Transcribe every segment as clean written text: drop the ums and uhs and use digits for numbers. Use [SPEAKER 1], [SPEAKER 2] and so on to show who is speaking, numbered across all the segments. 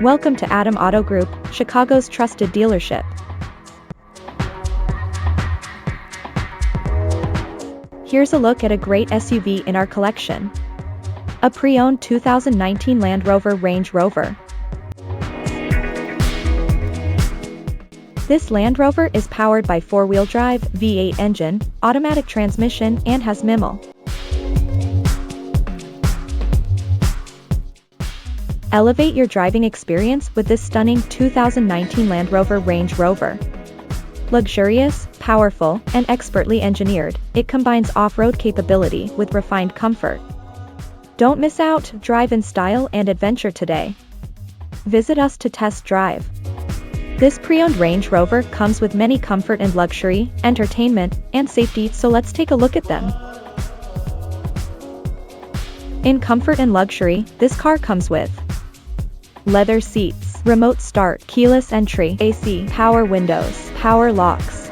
[SPEAKER 1] Welcome to Adam Auto Group, Chicago's trusted dealership. Here's a look at a great SUV in our collection. A pre-owned 2019 Land Rover Range Rover. This Land Rover is powered by 4-wheel drive, V8 engine, automatic transmission, and has minimal. Elevate your driving experience with this stunning 2019 Land Rover Range Rover. Luxurious, powerful, and expertly engineered, it combines off-road capability with refined comfort. Don't miss out, drive in style and adventure today. Visit us to test drive. This pre-owned Range Rover comes with many comfort and luxury, entertainment, and safety, so let's take a look at them. In comfort and luxury, this car comes with leather seats, remote start, keyless entry, AC, power windows, power locks,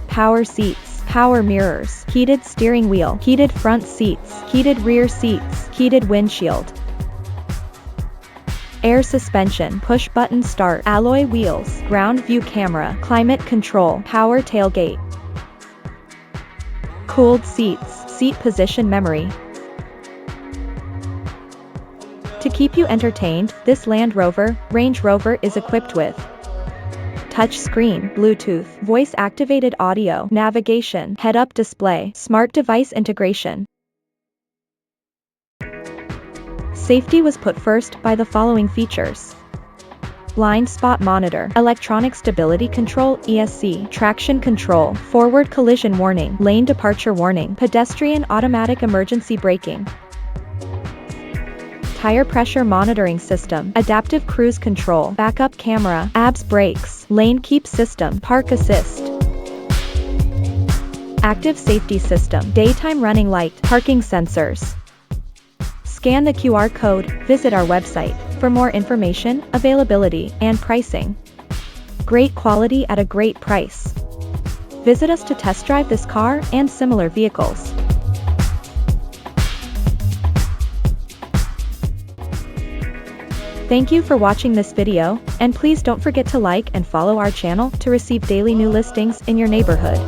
[SPEAKER 1] power seats, power mirrors, heated steering wheel, heated front seats, heated rear seats, heated windshield, air suspension, push button start, alloy wheels, ground view camera, climate control, power tailgate, cooled seats, seat position memory. To keep you entertained, this Land Rover Range Rover is equipped with touchscreen, Bluetooth, voice-activated audio, navigation, head-up display, smart device integration. Safety was put first by the following features: blind spot monitor, electronic stability control, ESC, traction control, forward collision warning, lane departure warning, pedestrian automatic emergency braking, tire pressure monitoring system, adaptive cruise control, backup camera, ABS brakes, lane keep system, park assist, active safety system, daytime running light, parking sensors. Scan the QR code, visit our website for more information, availability, and pricing. Great quality at a great price. Visit us to test drive this car and similar vehicles. Thank you for watching this video, and please don't forget to like and follow our channel to receive daily new listings in your neighborhood.